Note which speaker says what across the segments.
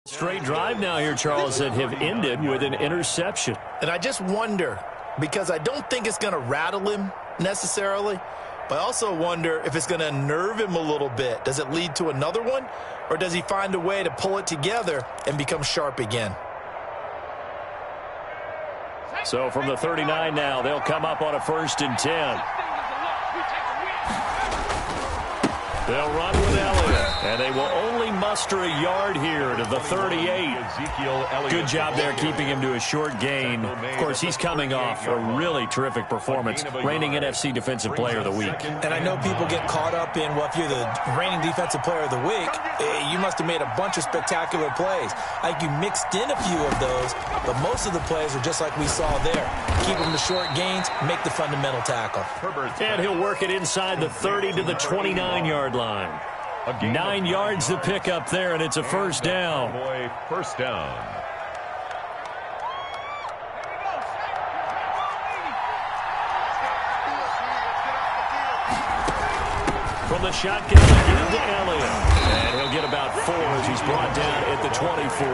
Speaker 1: Straight drive now here, Charles, that have ended with an interception.
Speaker 2: And I just wonder, because I don't think it's going to rattle him necessarily, but I also wonder if it's going to unnerve him a little bit. Does it lead to another one, or does he find a way to pull it together and become sharp again?
Speaker 1: So from the 39 now, they'll come up on a 1st and 10. They'll run with Elliott, and they will only muster a yard here to the 38. Good job there keeping him to a short gain. Of course, he's coming off a really terrific performance, reigning NFC Defensive Player of the Week.
Speaker 2: And I know people get caught up in, well, if you're the reigning Defensive Player of the Week, you must have made a bunch of spectacular plays. I think you mixed in a few of those, but most of the plays are just like we saw there. Keep them to short gains, make the fundamental tackle.
Speaker 1: And he'll work it inside the 30 to the 29-yard line. 9 yards to pick up there, and it's a 1st down.
Speaker 3: First down.
Speaker 1: From the shotgun, into Elliott. And he'll get about 4 as he's brought down at the 24.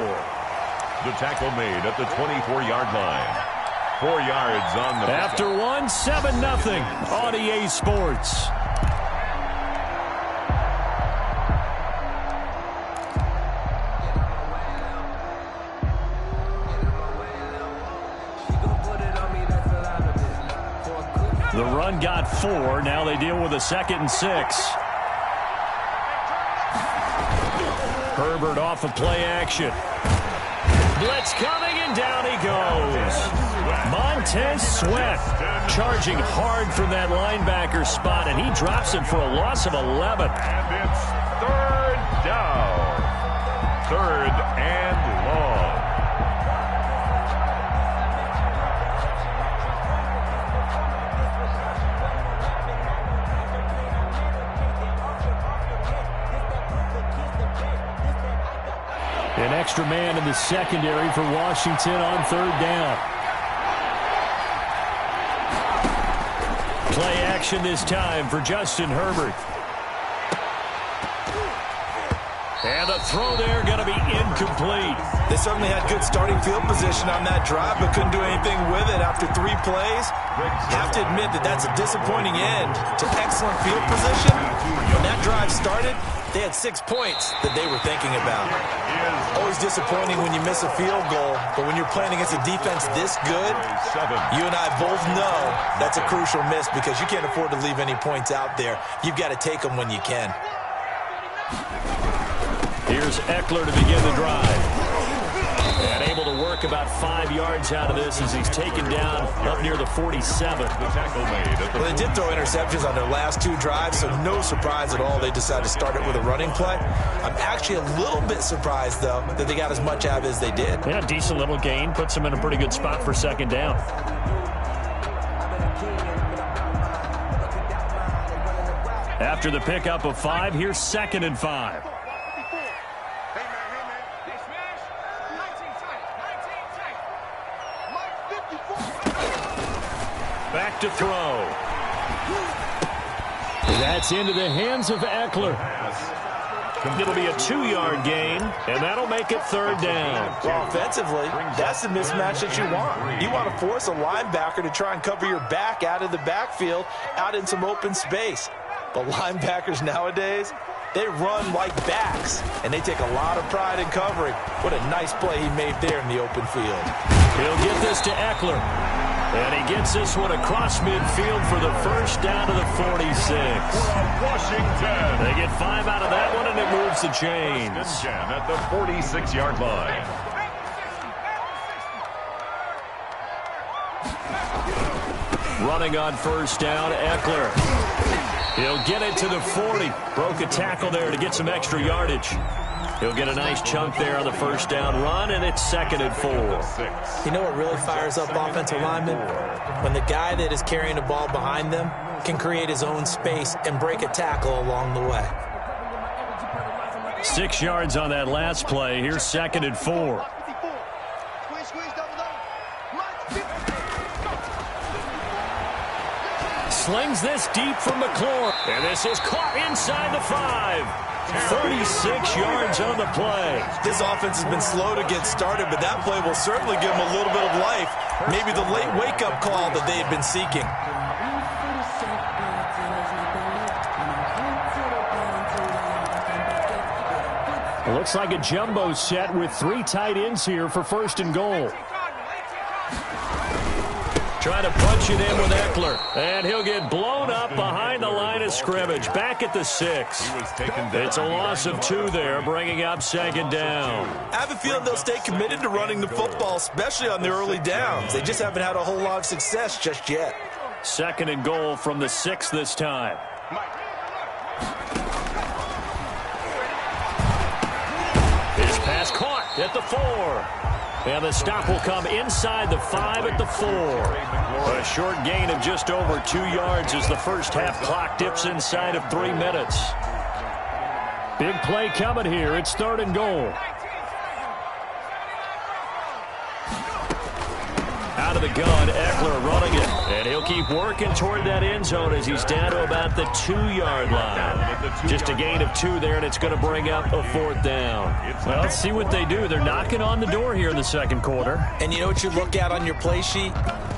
Speaker 3: The tackle made at the 24-yard line. 4 yards on the...
Speaker 1: After one, 7-0 on EA Sports. The run got 4. Now they deal with a 2nd and 6. Herbert off of play action. Blitz coming, and down he goes. Montez Sweat charging hard from that linebacker spot, and he drops him for a loss of 11.
Speaker 3: And it's 3rd down. 3rd and long.
Speaker 1: An extra man in the secondary for Washington on 3rd down. Play action this time for Justin Herbert. And the throw there going to be incomplete.
Speaker 2: They certainly had good starting field position on that drive, but couldn't do anything with it after 3 plays. Have to admit that that's a disappointing end to excellent field position. When that drive started, they had 6 points that they were thinking about. Always disappointing when you miss a field goal, but when you're playing against a defense this good, you and I both know that's a crucial miss because you can't afford to leave any points out there. You've got to take them when you can.
Speaker 1: Here's Eckler to begin the drive. And able to work about 5 yards out of this as he's taken down up near the 47.
Speaker 2: Well, they did throw interceptions on their last 2 drives, so no surprise at all they decided to start it with a running play. I'm actually a little bit surprised, though, that they got as much out of it as they did.
Speaker 1: Yeah, decent little gain. Puts them in a pretty good spot for 2nd down. After the pickup of 5, here's 2nd and 5. Back to throw. That's into the hands of Eckler. It'll be a 2-yard gain, and that'll make it 3rd down.
Speaker 2: Well, offensively, that's the mismatch that you want. You want to force a linebacker to try and cover your back out of the backfield, out in some open space. But linebackers nowadays, they run like backs, and they take a lot of pride in covering. What a nice play he made there in the open field.
Speaker 1: He'll get this to Eckler. And he gets this one across midfield for the 1st down to the 46.
Speaker 3: Washington.
Speaker 1: They get 5 out of that one, and it moves the chains.
Speaker 3: At the 46-yard line.
Speaker 1: Running on 1st down, Eckler. He'll get it to the 40. Broke a tackle there to get some extra yardage. He'll get a nice chunk there on the 1st down run, and it's 2nd and 4.
Speaker 2: You know what really fires up offensive linemen? When the guy that is carrying the ball behind them can create his own space and break a tackle along the way.
Speaker 1: 6 yards on that last play. Here's 2nd and 4. Slings this deep from McLaurin. And this is caught inside the 5. 36 yards on the play.
Speaker 2: This offense has been slow to get started, but that play will certainly give them a little bit of life. Maybe the late wake-up call that they had been seeking.
Speaker 1: It looks like a jumbo set with 3 tight ends here for 1st and goal. Trying to punch it in with Eckler. And he'll get blown up behind the line of scrimmage. Back at the 6. It's a loss of 2 there, bringing up 2nd down.
Speaker 2: I have a feeling they'll stay committed to running the football, especially on the early downs. They just haven't had a whole lot of success just yet.
Speaker 1: 2nd and goal from the 6 this time. His pass caught at the 4. And the stop will come inside the 5 at the 4. A short gain of just over 2 yards as the first half clock dips inside of 3 minutes. Big play coming here. It's 3rd and goal. Out of the gun, Eckler running it. And he'll keep working toward that end zone as he's down to about the 2-yard line. Just a gain of 2 there, and it's going to bring up a 4th down. Well, let's see what they do. They're knocking on the door here in the 2nd quarter.
Speaker 2: And you know what you look at on your play sheet?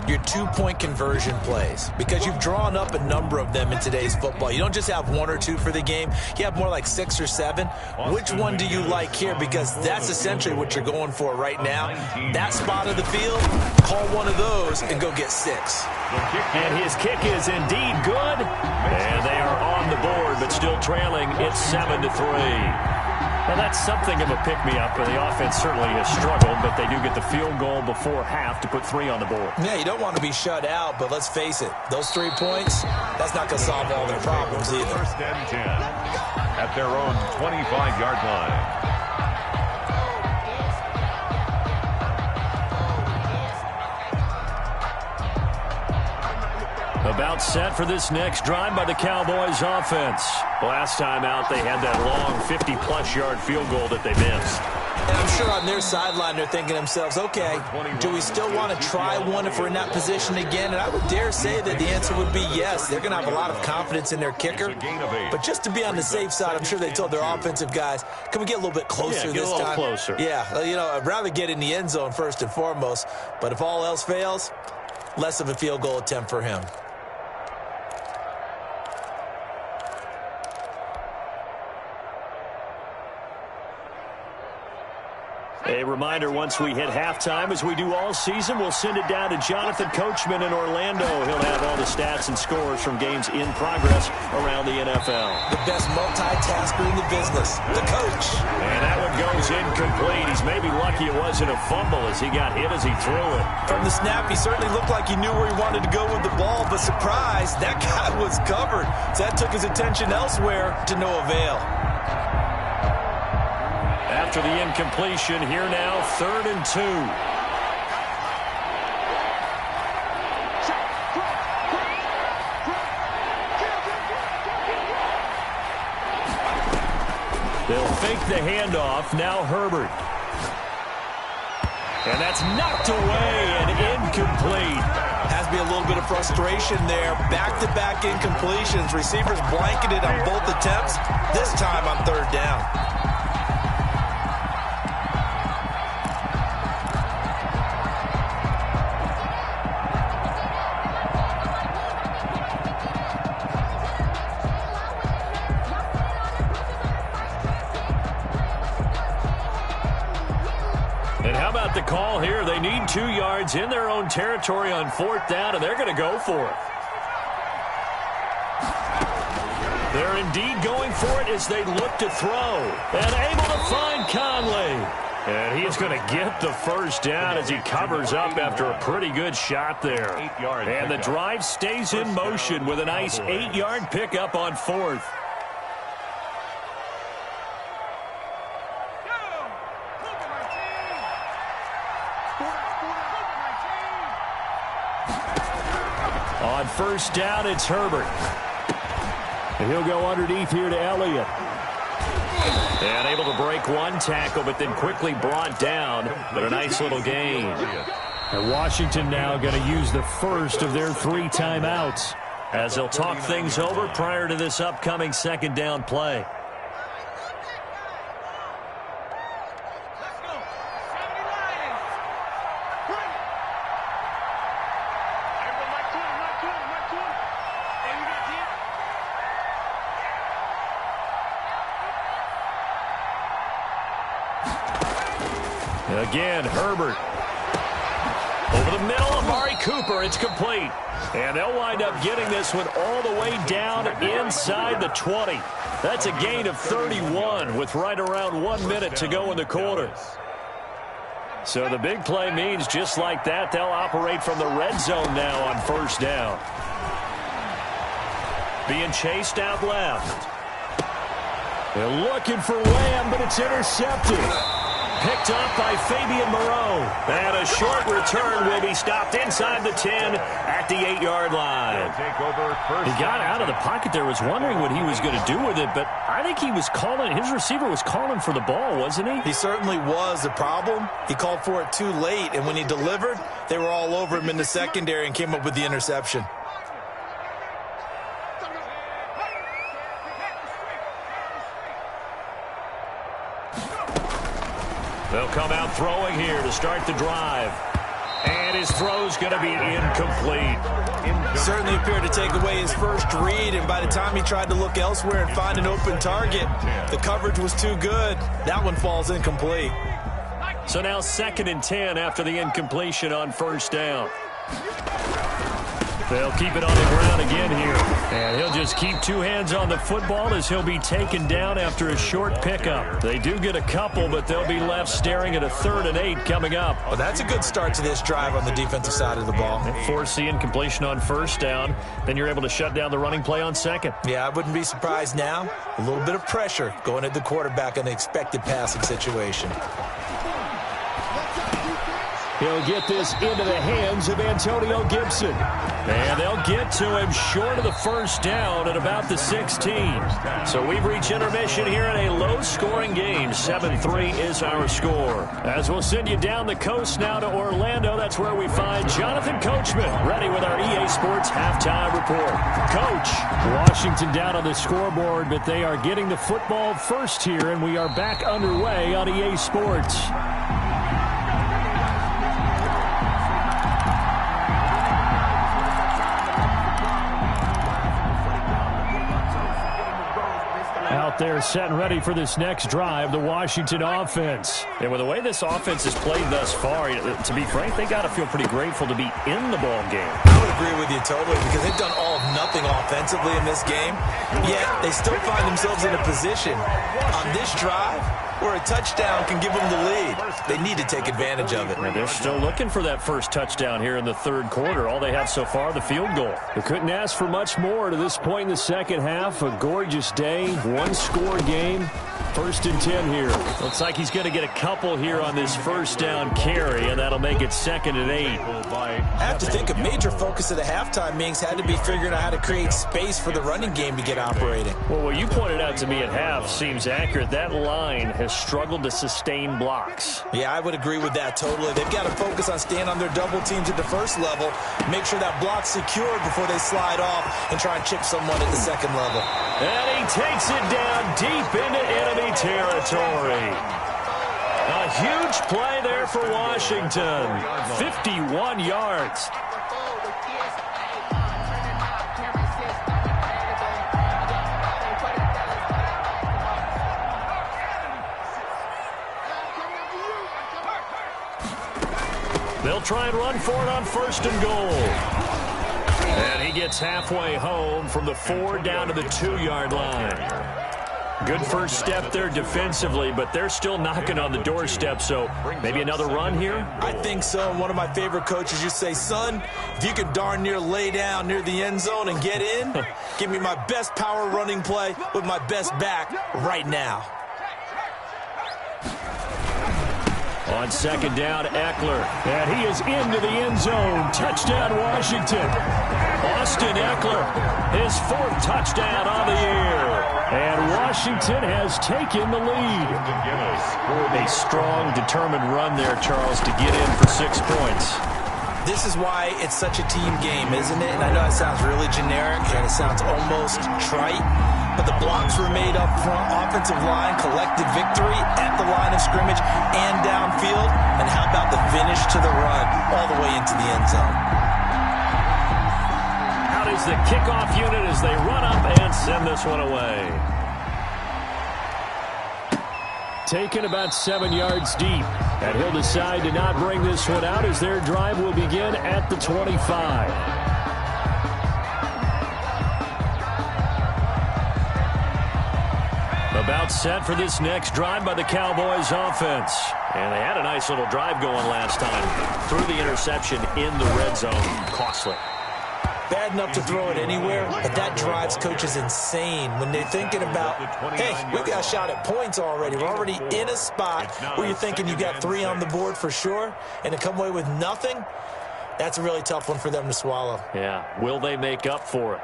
Speaker 2: Your 2-point conversion plays. Because you've drawn up a number of them in today's football. You don't just have 1 or 2 for the game. You have more like 6 or 7. Which one do you like here? Because that's essentially what you're going for right now. That spot of the field, call one of those and go get 6.
Speaker 1: And his kick is indeed good. And they are on the board, but still trailing. It's 7-3. Well, that's something of a pick-me-up. The offense certainly has struggled, but they do get the field goal before half to put 3 on the board.
Speaker 2: Yeah, you don't want to be shut out, but let's face it. Those 3 points, that's not going to solve all their problems either.
Speaker 3: 1st and 10 at their own 25-yard line.
Speaker 1: About set for this next drive by the Cowboys offense. Last time out, they had that long 50-plus yard field goal that they missed.
Speaker 2: And I'm sure on their sideline they're thinking to themselves, okay, do we still want to try one if we're in that position again? And I would dare say that the answer would be yes. They're going to have a lot of confidence in their kicker. But just to be on the safe side, I'm sure they told their offensive guys, can we get a little bit closer this time?
Speaker 1: Closer.
Speaker 2: Yeah, you know, I'd rather get in the end zone first and foremost. But if all else fails, less of a field goal attempt for him.
Speaker 1: A reminder, once we hit halftime, as we do all season, we'll send it down to Jonathan Coachman in Orlando. He'll have all the stats and scores from games in progress around the NFL.
Speaker 2: The best multitasker in the business, the coach.
Speaker 1: And that one goes incomplete. He's maybe lucky it wasn't a fumble as he got hit as he threw it.
Speaker 2: From the snap, he certainly looked like he knew where he wanted to go with the ball, but surprise, that guy was covered. So that took his attention elsewhere to no avail.
Speaker 1: After the incompletion, here now, 3rd and 2. They'll fake the handoff. Now Herbert. And that's knocked away and incomplete.
Speaker 2: Has to be a little bit of frustration there. Back-to-back incompletions. Receivers blanketed on both attempts, this time on 3rd down.
Speaker 1: The call here, they need 2 yards in their own territory on 4th down, and they're going to go for it. They're indeed going for it as they look to throw. And able to find Conley. And he's going to get the 1st down as he covers up after a pretty good shot there. And the drive stays in motion with a nice 8-yard pickup on 4th. On 1st down, it's Herbert. And he'll go underneath here to Elliott. And able to break one tackle, but then quickly brought down. But a nice little gain. And Washington now going to use the first of their 3 timeouts as they'll talk things over prior to this upcoming 2nd down play. Again, Herbert. Over the middle, Amari Cooper. It's complete. And they'll wind up getting this one all the way down inside the 20. That's a gain of 31 with right around 1 minute to go in the quarter. So the big play means just like that, they'll operate from the red zone now on first down. Being chased out left. They're looking for Lamb, but it's intercepted. Picked up by Fabian Moreau. And a short return will be stopped inside the 10 at the 8-yard line. He got out of the pocket there, was wondering what he was going to do with it, but I think he was calling, his receiver was calling for the ball, wasn't he?
Speaker 2: He certainly was. The problem, he called for it too late, and when he delivered, they were all over him in the secondary and came up with the interception.
Speaker 1: They'll come out throwing here to start the drive. And his throw's going to be incomplete.
Speaker 2: Certainly appeared to take away his first read, and by the time he tried to look elsewhere and find an open target, the coverage was too good. That one falls incomplete.
Speaker 1: So now 2nd and 10 after the incompletion on first down. They'll keep it on the ground again here. And he'll just keep 2 hands on the football as he'll be taken down after a short pickup. They do get a couple, but they'll be left staring at a 3rd and 8 coming up.
Speaker 2: Well, that's a good start to this drive on the defensive side of the ball.
Speaker 1: And force the incompletion on first down. Then you're able to shut down the running play on 2nd.
Speaker 2: Yeah, I wouldn't be surprised now. A little bit of pressure going at the quarterback in the expected passing situation.
Speaker 1: He'll get this into the hands of Antonio Gibson. And they'll get to him short of the first down at about the 16. So we've reached intermission here in a low-scoring game. 7-3 is our score. As we'll send you down the coast now to Orlando, that's where we find Jonathan Coachman, ready with our EA Sports halftime report. Coach, Washington down on the scoreboard, but they are getting the football first here, and we are back underway on EA Sports. Out there set and ready for this next drive, the Washington offense. And with the way this offense has played thus far, to be frank, they got to feel pretty grateful to be in the ball game.
Speaker 2: I would agree with you totally, because they've done all of nothing offensively in this game, yet they still find themselves in a position on this drive where a touchdown can give them the lead. They need to take advantage of it.
Speaker 1: And they're still looking for that first touchdown here in the 3rd quarter. All they have so far, the field goal. They couldn't ask for much more to this point in the second half. A gorgeous day, 1-score game. 1st and 10 here. Looks like he's going to get a couple here on this first down carry, and that'll make it 2nd and 8.
Speaker 2: I have to think a major focus of the halftime meetings had to be figuring out how to create space for the running game to get operating.
Speaker 1: Well, what you pointed out to me at half seems accurate. That line has struggled to sustain blocks.
Speaker 2: Yeah, I would agree with that totally. They've got to focus on staying on their double teams at the first level, make sure that block's secure before they slide off and try and chip someone at the 2nd level.
Speaker 1: And he takes it down deep into enemy territory. A huge play there for Washington. 51 yards. They'll try and run for it on 1st and goal. And he gets halfway home from the 4 down to the 2-yard line. Good first step there defensively, but they're still knocking on the doorstep, so maybe another run here?
Speaker 2: I think so. One of my favorite coaches used to say, son, if you could darn near lay down near the end zone and get in, give me my best power running play with my best back right now.
Speaker 1: On 2nd down, Eckler. And he is into the end zone. Touchdown, Washington. Austin Eckler, his 4th touchdown on the year. And Washington has taken the lead. A strong, determined run there, Charles, to get in for 6 points.
Speaker 2: This is why it's such a team game, isn't it? And I know it sounds really generic and it sounds almost trite, but the blocks were made up front, offensive line, collective victory at the line of scrimmage and downfield. And how about the finish to the run all the way into the end zone?
Speaker 1: Out is the kickoff unit as they run up and send this one away. taken about 7 yards deep. And he'll decide to not bring this one out as their drive will begin at the 25. About set for this next drive by the Cowboys offense. And they had a nice little drive going last time. Threw the interception in the red zone. Costly.
Speaker 2: Bad enough to throw it anywhere, but that drives coaches insane when they're thinking about, hey, we've got a shot at points already. We're already in a spot where you're thinking you got 3 on the board for sure, and to come away with nothing, that's a really tough one for them to swallow.
Speaker 1: Yeah. Will they make up for it?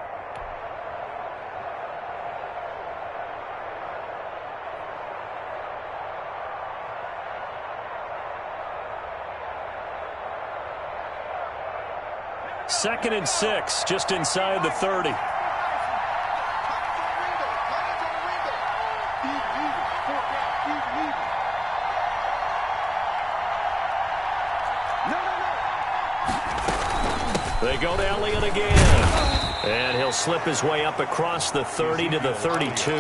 Speaker 1: Second and 6, just inside the 30. They go to Elliott again. And he'll slip his way up across the 30 to the 32.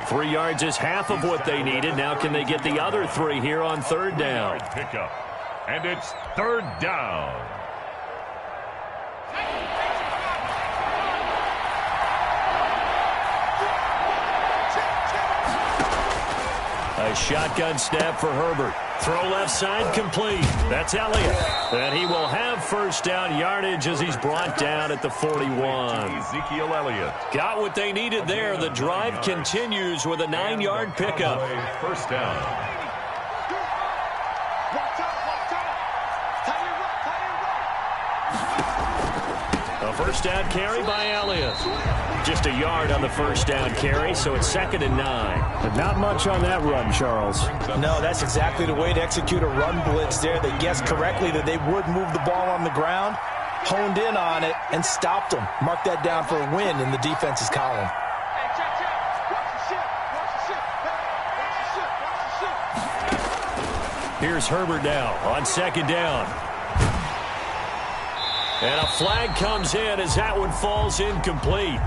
Speaker 1: 3 yards is half of what they needed. Now can they get the other 3 here on third down?
Speaker 3: Pickup. And it's third down.
Speaker 1: A shotgun snap for Herbert. Throw left side complete. That's Elliott. And he will have first down yardage as he's brought down at the 41.
Speaker 3: Ezekiel Elliott.
Speaker 1: Got what they needed there. The drive continues with a 9-yard pickup.
Speaker 3: First down.
Speaker 1: A first down carry by Elliott. Just a yard on the first down carry, so it's 2nd and 9. But not much on that run, Charles.
Speaker 2: No, that's exactly the way to execute a run blitz there. They guessed correctly that they would move the ball on the ground, honed in on it, and stopped them. Mark that down for a win in the defense's column.
Speaker 1: Here's Herbert now on 2nd down. And a flag comes in as that one falls incomplete.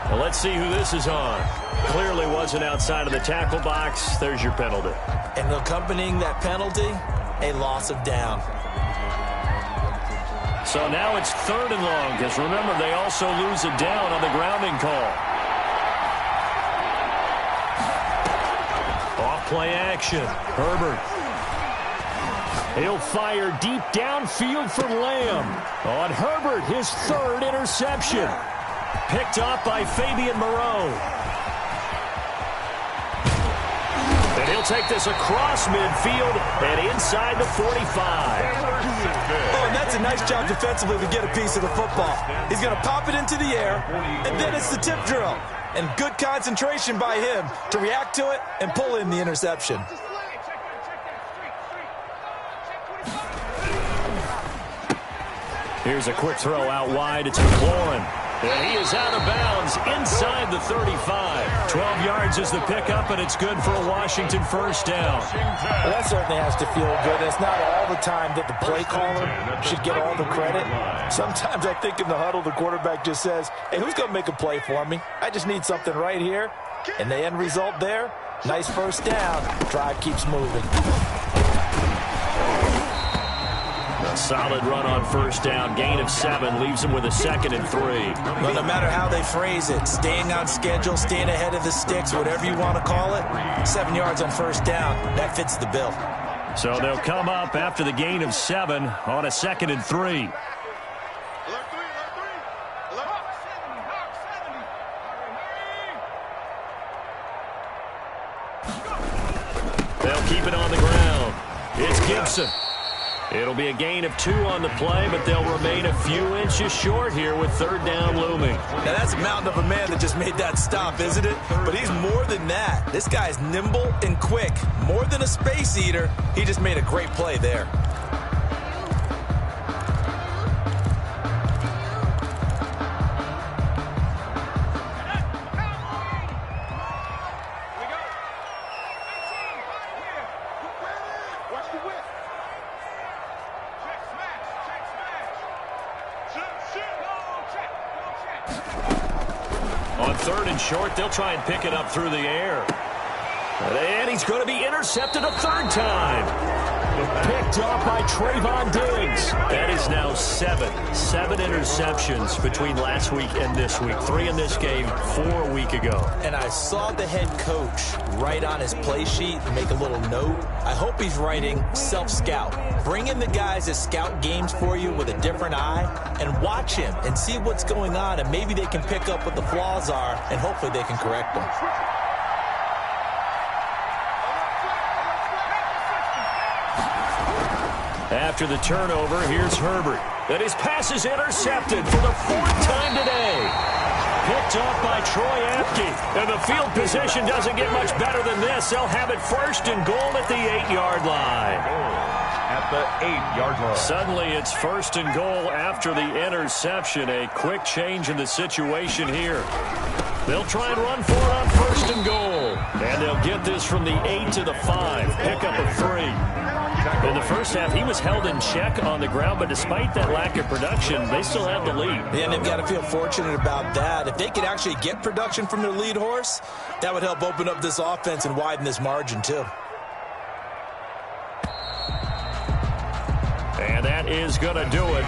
Speaker 1: Well, let's see who this is on. Clearly wasn't outside of the tackle box. There's your penalty.
Speaker 2: And accompanying that penalty, a loss of down.
Speaker 1: So now it's 3rd and long, because remember, they also lose a down on the grounding call. Off play action. Herbert. He'll fire deep downfield for Lamb. On Herbert, his 3rd interception. Picked off by Fabian Moreau. And he'll take this across midfield and inside the 45.
Speaker 2: Oh, and that's a nice job defensively to get a piece of the football. He's going to pop it into the air, and then it's the tip drill. And good concentration by him to react to it and pull in the interception.
Speaker 1: Here's a quick throw out wide. It's McLaurin. And he is out of bounds inside the 35. 12 yards is the pickup, and it's good for a Washington first down.
Speaker 2: Well, that certainly has to feel good. It's not all the time that the play caller should get all the credit. Sometimes I think in the huddle, the quarterback just says, hey, who's going to make a play for me? I just need something right here. And the end result there, nice first down. Drive keeps moving.
Speaker 1: A solid run on first down. Gain of 7 leaves him with a 2nd and 3.
Speaker 2: Well, no matter how they phrase it, staying on schedule, staying ahead of the sticks, whatever you want to call it, 7 yards on first down, that fits the bill.
Speaker 1: So they'll come up after the gain of 7 on a 2nd and 3. They'll keep it on the ground. It's Gibson. It'll be a gain of 2 on the play, but they'll remain a few inches short here with 3rd down looming.
Speaker 2: Now, that's a mountain of a man that just made that stop, isn't it? But he's more than that. This guy's nimble and quick. More than a space eater, he just made a great play there. On 3rd and short, they'll try and pick it up through the air.
Speaker 1: And he's going to be intercepted a third time. Picked off by Trayvon Diggs. That is now seven interceptions between last week and this week. 3 in this game, 4 a week ago.
Speaker 2: And I saw the head coach write on his play sheet and make a little note. I hope he's writing self-scout. Bring in the guys that scout games for you with a different eye and watch him and see what's going on, and maybe they can pick up what the flaws are, and hopefully they can correct them.
Speaker 1: After the turnover, here's Herbert. And his pass is intercepted for the 4th time today. Picked off by Troy Apke. And the field position doesn't get much better than this. They'll have it 1st and goal at the 8-yard line.
Speaker 3: At the 8-yard line.
Speaker 1: Suddenly it's 1st and goal after the interception. A quick change in the situation here. They'll try and run for it on 1st and goal. And they'll get this from the 8 to the 5. Pick up a 3. In the first half, he was held in check on the ground, but despite that lack of production, they still have the lead.
Speaker 2: Yeah, and they've got to feel fortunate about that. If they could actually get production from their lead horse, that would help open up this offense and widen this margin, too.
Speaker 1: And that is going to do it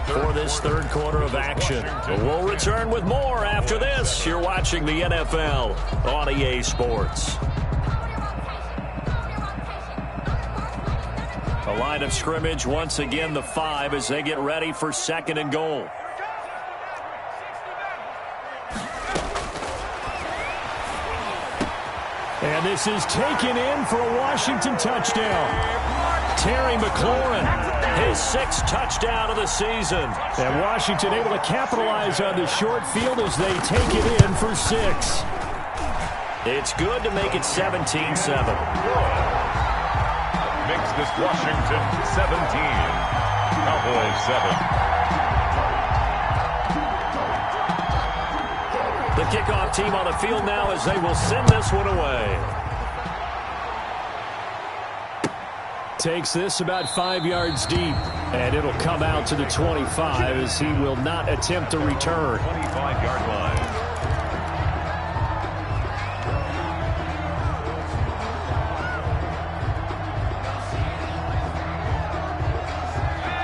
Speaker 1: for this third quarter of action. We'll return with more after this. You're watching the NFL on EA Sports. A line of scrimmage, once again the 5 as they get ready for 2nd and goal. And this is taken in for a Washington touchdown. Terry McLaurin, his 6th touchdown of the season. And Washington able to capitalize on the short field as they take it in for 6. It's good to make it 17-7.
Speaker 3: Makes this Washington 17, Cowboys 7.
Speaker 1: The kickoff team on the field now as they will send this one away. Takes this about 5 yards deep, and it'll come out to the 25 as he will not attempt to return.
Speaker 3: 25-yard line.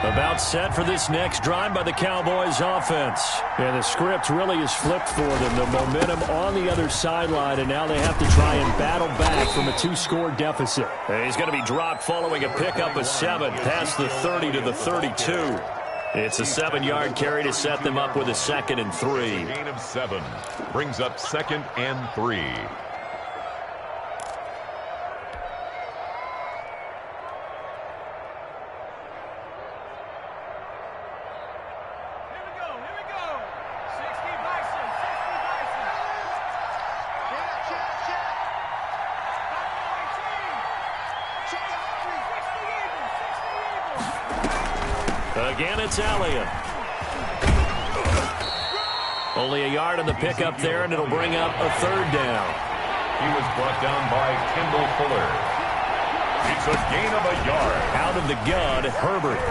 Speaker 1: About set for this next drive by the Cowboys offense. And the script really is flipped for them. The momentum on the other sideline, and now they have to try and battle back from a 2-score deficit. And he's going to be dropped following a pickup of 7 past the 30 to the 32. It's a 7-yard carry to set them up with a 2nd and 3.
Speaker 3: Gain of 7 brings up 2nd and 3.
Speaker 1: Again, it's Elliott. Only a yard on the pickup there, and it'll bring up a 3rd down.
Speaker 3: He was brought down by Kendall Fuller. It's a gain of a yard.
Speaker 1: Out of the gun, Herbert.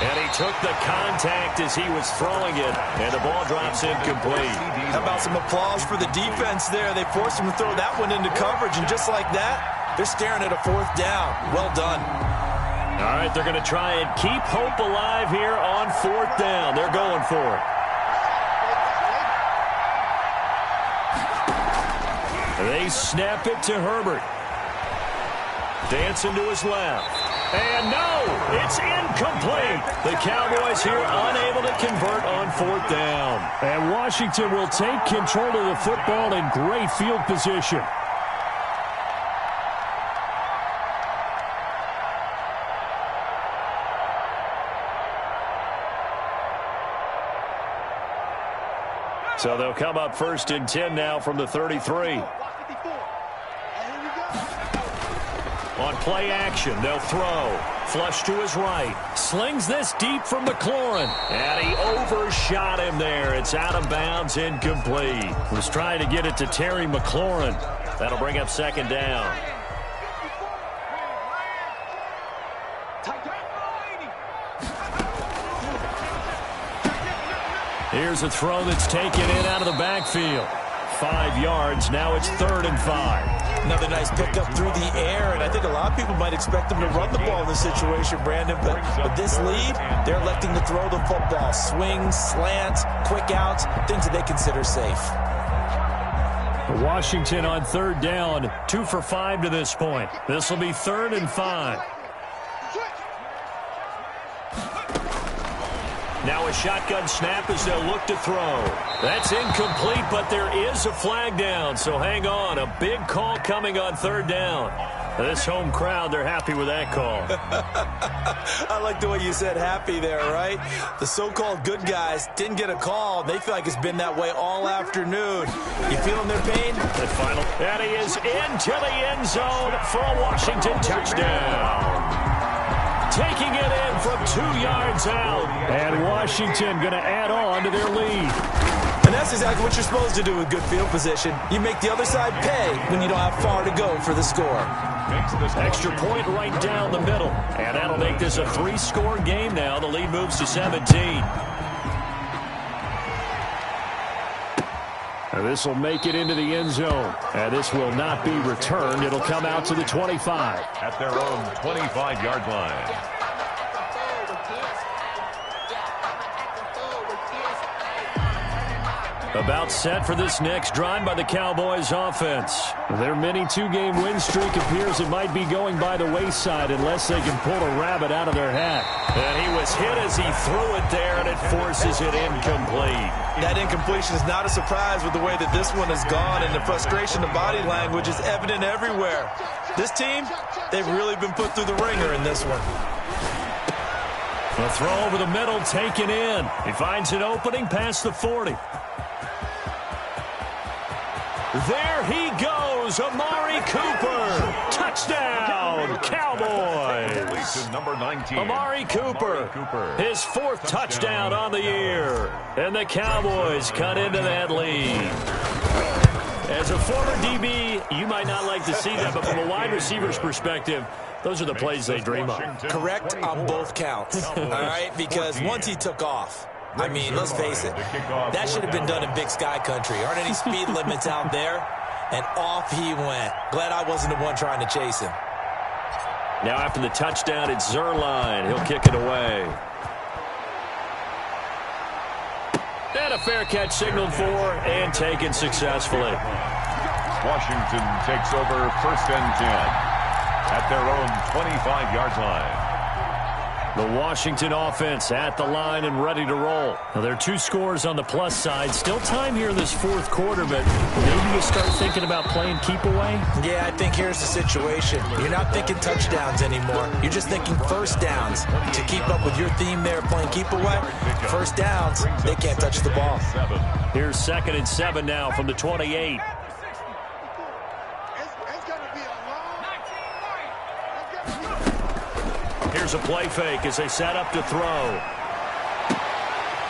Speaker 1: And he took the contact as he was throwing it, and the ball drops incomplete.
Speaker 2: How about some applause for the defense there? They forced him to throw that one into coverage, and just like that, they're staring at a 4th down. Well done.
Speaker 1: All right, they're going to try and keep hope alive here on 4th down. They're going for it. They snap it to Herbert. Dancing to his left. And no, it's incomplete. The Cowboys here unable to convert on 4th down. And Washington will take control of the football in great field position. So they'll come up 1st and 10 now from the 33. On play action, they'll throw. Flush to his right. Slings this deep from McLaurin. And he overshot him there. It's out of bounds, incomplete. Was trying to get it to Terry McLaurin. That'll bring up 2nd down. Here's a throw that's taken in out of the backfield. 5 yards. Now it's 3rd and 5.
Speaker 2: Another nice pickup through the air, and I think a lot of people might expect them to run the ball in this situation, Brandon, but with this lead, they're electing to throw the football. Swings, slants, quick outs, things that they consider safe.
Speaker 1: Washington on 3rd down, 2 for 5 to this point. This will be 3rd and 5. Now a shotgun snap as they'll look to throw. That's incomplete, but there is a flag down, so hang on. A big call coming on 3rd down. This home crowd, they're happy with that call.
Speaker 2: I like the way you said happy there, right? The so-called good guys didn't get a call. They feel like it's been that way all afternoon. You feeling their pain?
Speaker 1: The final. And he is into the end zone for a Washington touchdown. Taking it in from 2 yards out. And Washington going to add on to their lead.
Speaker 2: And that's exactly what you're supposed to do with good field position. You make the other side pay when you don't have far to go for the score.
Speaker 1: Extra point right down the middle. And that'll make this a 3-score game now. The lead moves to 17. And this will make it into the end zone. And this will not be returned. It'll come out to the 25.
Speaker 3: At their own 25-yard line.
Speaker 1: About set for this next drive by the Cowboys offense. Their mini 2-game win streak appears it might be going by the wayside unless they can pull a rabbit out of their hat. And he was hit as he threw it there, and it forces it incomplete.
Speaker 2: That incompletion is not a surprise with the way that this one has gone, and the frustration, the body language is evident everywhere. This team, they've really been put through the ringer in this one.
Speaker 1: A throw over the middle taken in. He finds an opening past the 40. There he goes, Amari Cooper. Touchdown, Cowboys.
Speaker 3: Number 19.
Speaker 1: Amari Cooper, his 4th touchdown on the year. And the Cowboys cut into that lead. As a former DB, you might not like to see that, but from a wide receiver's perspective, those are the plays they dream of.
Speaker 2: Correct on both counts, all right? Because once he took off, I mean, let's face it, that should have been done in Big Sky country. Aren't any speed limits out there? And off he went. Glad I wasn't the one trying to chase him.
Speaker 1: Now after the touchdown, it's Zuerlein. He'll kick it away. And a fair catch signaled for and taken successfully.
Speaker 3: Washington takes over 1st and 10 at their own 25-yard line.
Speaker 1: The Washington offense at the line and ready to roll. Now, there are 2 scores on the plus side. Still time here in this 4th quarter, but maybe you start thinking about playing keep away?
Speaker 2: Yeah, I think here's the situation. You're not thinking touchdowns anymore. You're just thinking first downs. To keep up with your theme there, playing keep away, first downs, they can't touch the ball.
Speaker 1: Here's 2nd and 7 now from the 28. Here's a play fake as they set up to throw.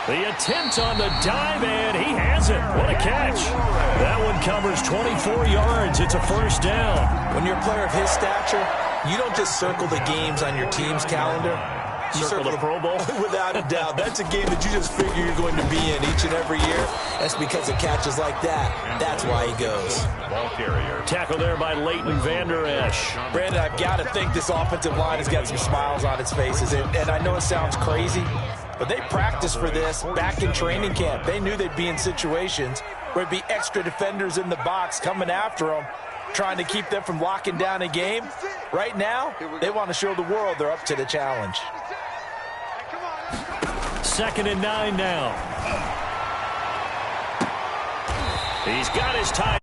Speaker 1: The attempt on the dive, and he has it. What a catch. That one covers 24 yards. It's a 1st down.
Speaker 2: When you're a player of his stature, you don't just circle the games on your team's calendar. You
Speaker 1: circle the Pro Bowl?
Speaker 2: Without a doubt. That's a game that you just figure you're going to be in each and every year. That's because of catches like that. That's why he goes.
Speaker 3: Ball carrier.
Speaker 1: Tackle there by Leighton Vander Esch.
Speaker 2: Brandon, I've got to think this offensive line has got some smiles on its faces. And I know it sounds crazy, but they practiced for this back in training camp. They knew they'd be in situations where there'd be extra defenders in the box coming after them, trying to keep them from locking down a game. Right now, they want to show the world they're up to the challenge.
Speaker 1: 2nd and 9 now. He's got his time.